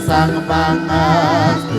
Sang Pangastuti.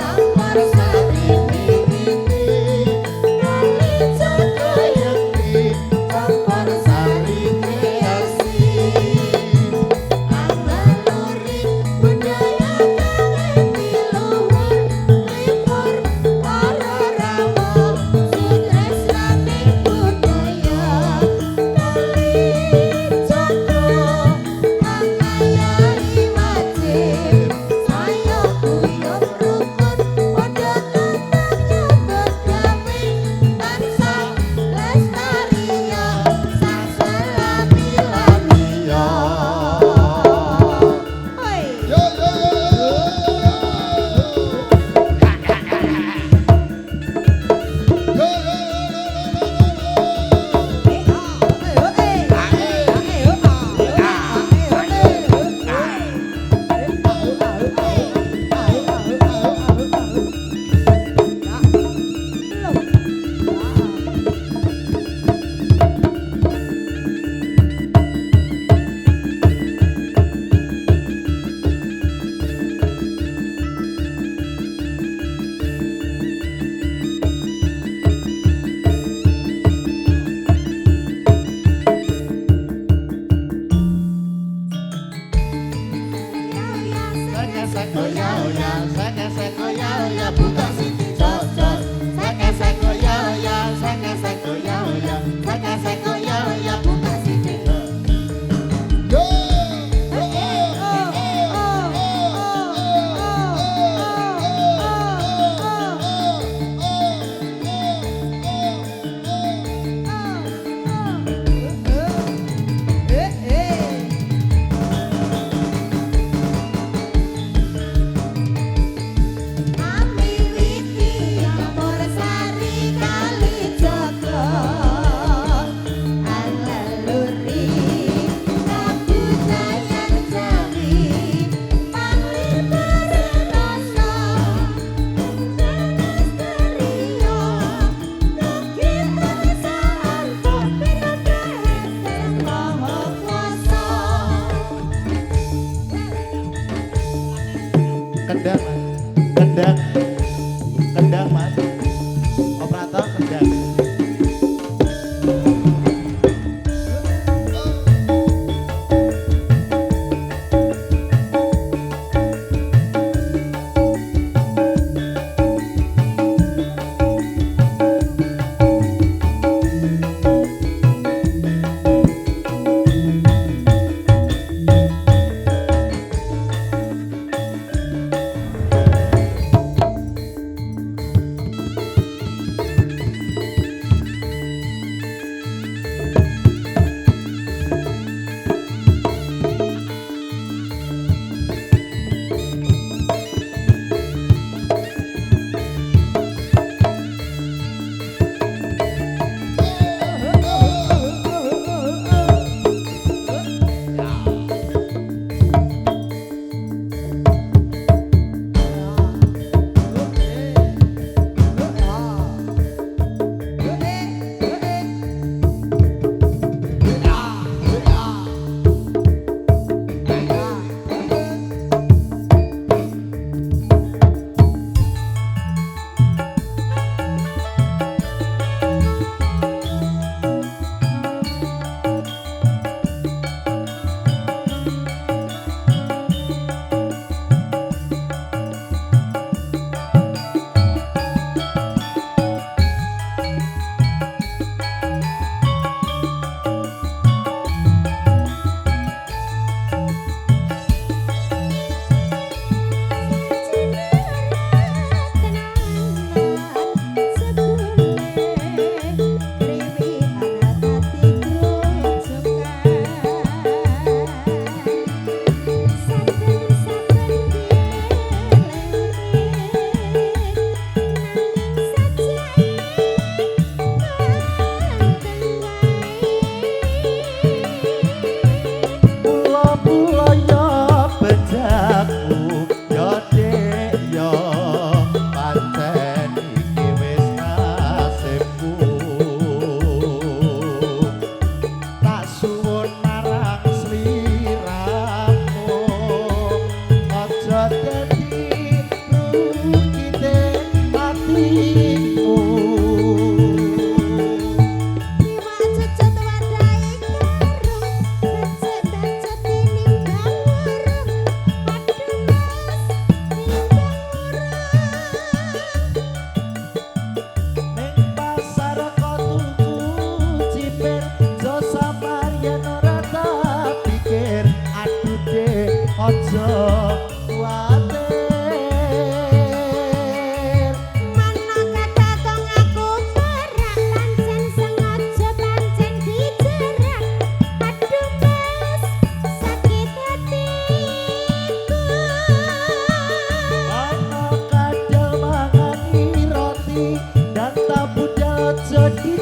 Campur sari mimiti, kali jaga yang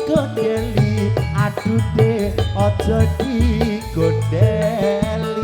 digodeli aduh deh ojo digodeli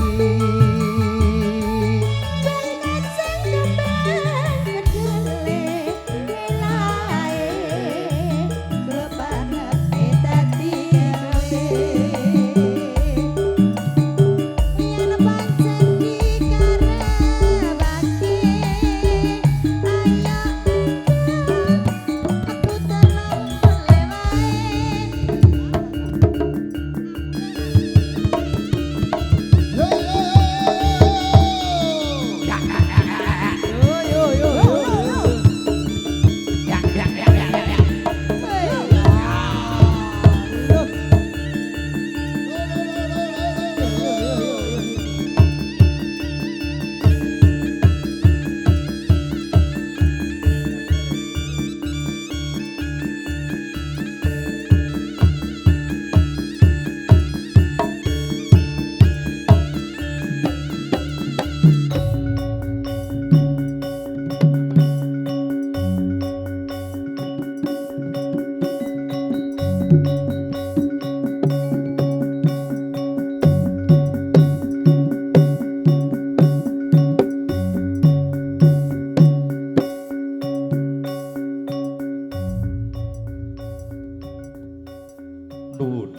nuwun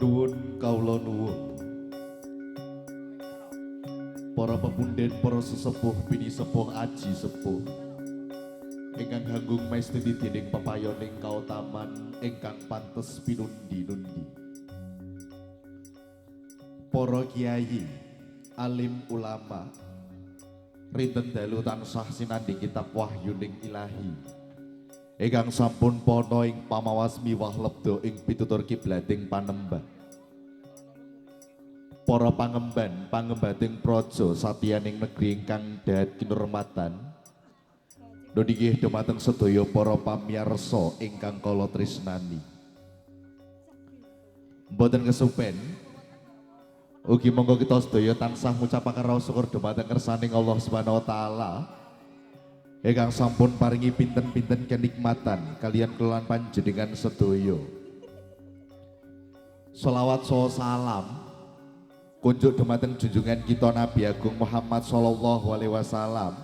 nuwun kawula nuwun para pepundhen para sesepuh bini sepuh aji sepuh ingkang ganggung maestri dening pepayoning kautaman ingkang pantes pinundi-nundi para kiai alim ulama rinten dalu tansah sinanding kitab wahyuning ilahi ingkang sampun pono ing pamawas miwah lebda ing pitutur kiblating panembah para pangemban pangembating praja satyaning negeri ingkang dahat kinurmatan nggih dhumateng sedaya para pamirsa ingkang kala tresnani mboten kesupen ugi monggo kita sedaya tansah ngucapaken raos syukur dhumateng kersaning Allah Subhanahu wa taala ingkang sampun paringi pinten-pinten kenikmatan kalian kelulan panjenengan sedaya. Sholawat salam kunjuk dhumateng junjungan kita Nabi Agung Muhammad sallallahu alaihi wasallam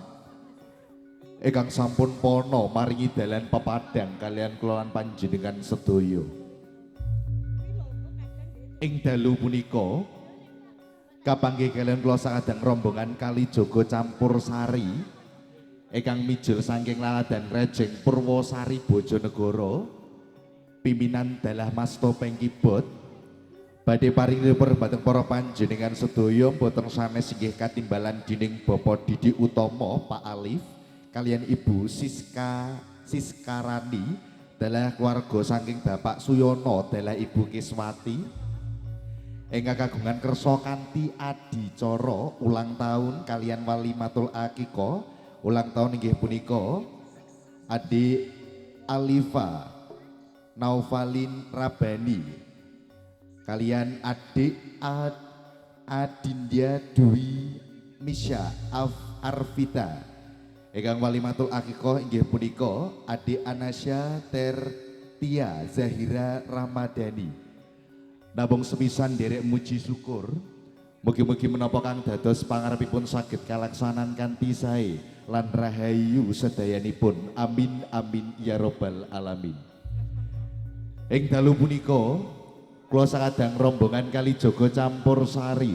ingkang sampun pono maringi dalan pepadang kalian kelulan panjenengan sedaya. Ing dalu punika kapanggih kalian kula sakadang rombongan Kalijaga Campursari ingkang mijil saking laladan Rejeng Purwosari Bojonegoro pimpinan dalah Mas Topeng Kibot badhe paring perbateng para panjenengan sedaya boten sanes inggih katimbalan dening Bapak Didi Utomo Pak Alif kalian Ibu Siskarani dalah keluarga saking Bapak Suyono dalah Ibu Kiswati ingkang kagungan kersa kanthi adicara ulang tahun kalian Walimatul Akiko ulang tahun inggih punika Adik Alifa Naufalin Rabani kalian Adik Adindya Dwi Misha Arvita ingkang Walimatul Akikoh inggih punika Adik Anasya Tertia Zahira Ramadhani nabung sepisan derek muji syukur mugi-mugi menapa kang dados pangarepipun saged kalaksanan kanthi sae lan rahayu sedayanipun amin amin ya robbal alamin. Ing dalu punika kula sakadang rombongan Kalijaga Campursari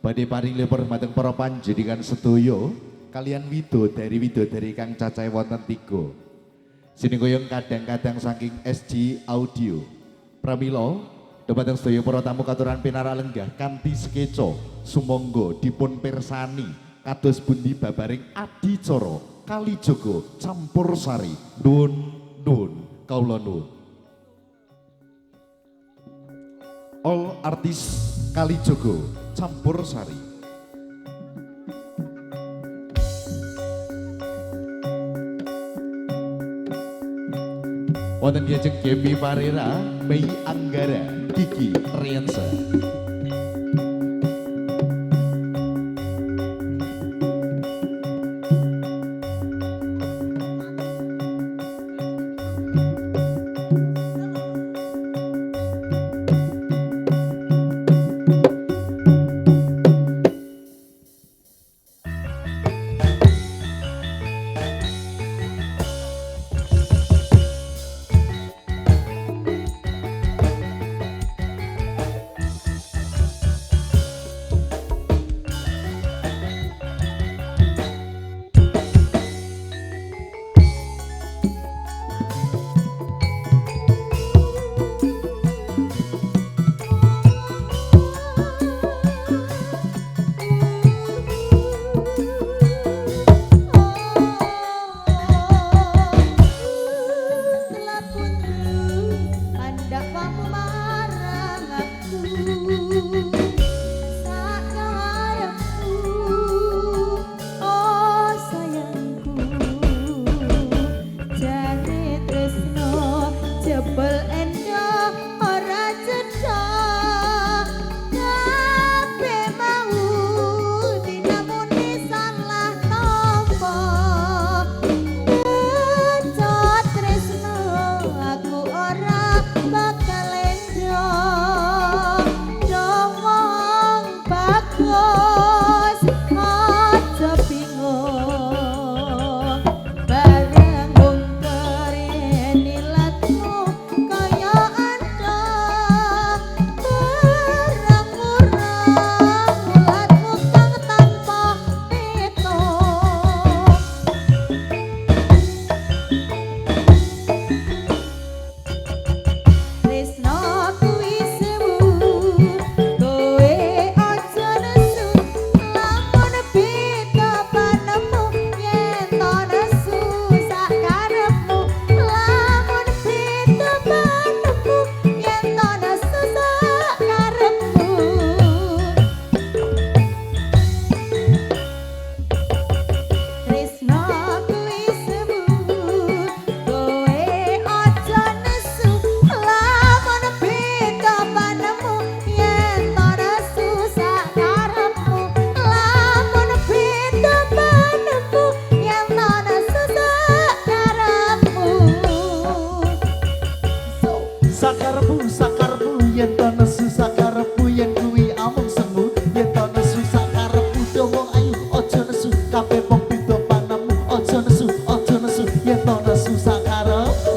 badhe paring hormateng para panjenengan sedaya kalian widodari kang cacahe wonten 3 sininggoyong kadang-kadang saking SG Audio pramila dhumateng sedaya para tamu katuran pinara lenggah kanthi skeca sumangga dipun pirsani kados bundi babaring adicara Kalijaga Campursari nuwun kawula nuwun. All artis Kalijaga Campursari. Wonten diajeng Gevi Parera, Mei Anggara, Kiki Riansa. bel endo ora cedha kabeh mau dinamune salah nopo ngecot tresno aku ora bakal endo ngomong bagus aja bingung bareng wong karene latmu kaya anda bareng-bareng latmu kang tanpa pitung tresno kuwi sewu kowe aja nesu lamun beda panemu yen to nesu sak karepmu lamun beda panemu yen to nesu sak karepmu tresno kuwi sewu kowe aja nesu lamun beda panemu yen to nesu sak karepmu lamun beda panemu yen to nesu sak karepmu Sakarepmu sakarepmu yen to nesu sakarepmu yen kuwi amung semu yen to nesu sakarepmu do wong ayu aja nesu kabeh wong beda panemu aja nesu yen to nesu sakarepmu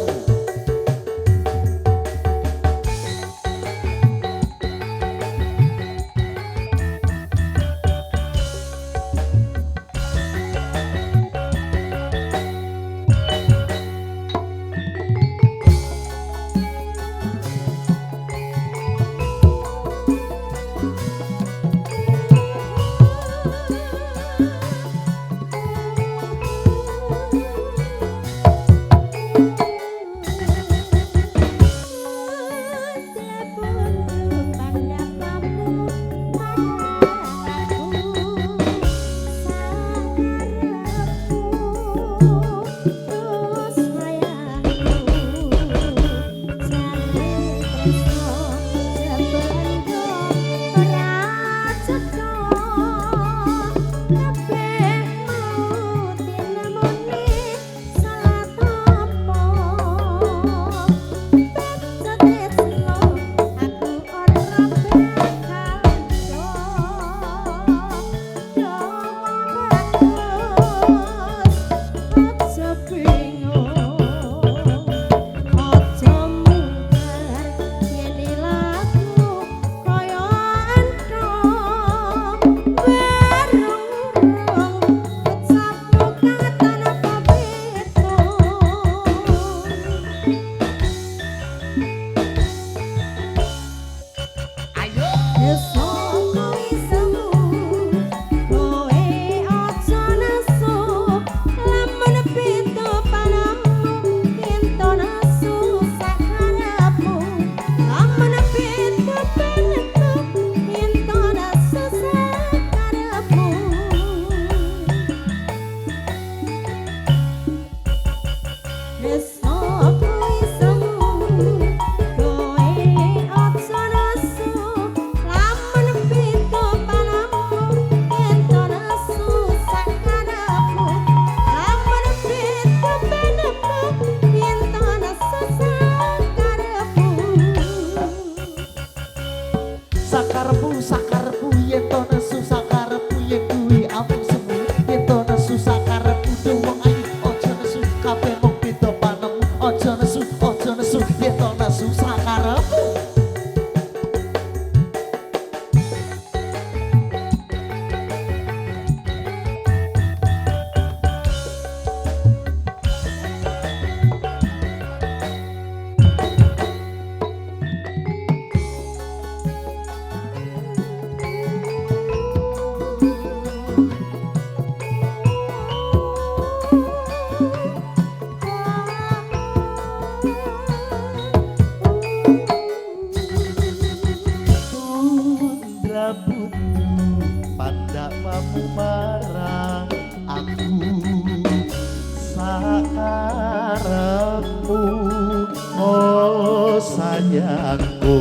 sayangku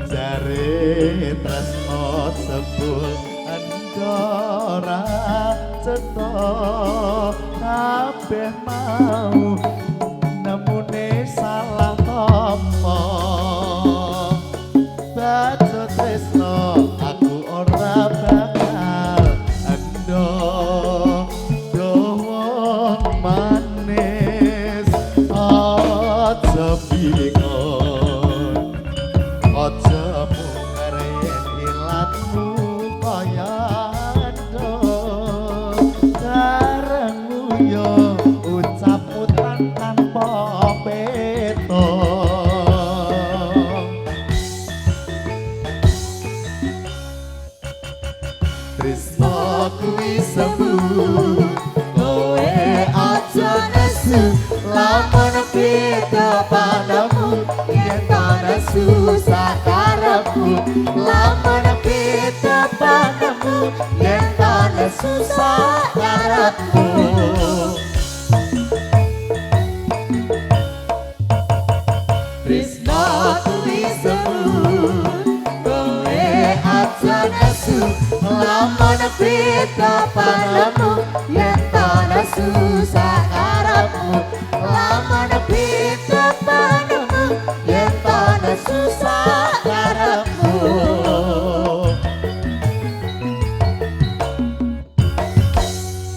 jare tresno sebul endora cetha kabeh mau namune salah tomo baca tresno aku ora bakal endo dowo manis aja bingung aja mungkaren ilatmu kaya endo karengmu yo ucap utan tanpa peto Tresno kuwi sembuh kowe aja nesu lamun beda padamu yen ana susah karepku lamun beda padamu yen ana susah karepku Tresno kuwi sembuh kowe aja nesu lamun beda padamu yen ana susah karepmu lamun beda padamu yen ana susah karepmu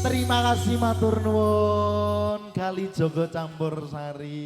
Terima kasih matur nuwun kali Jogo Campur Sari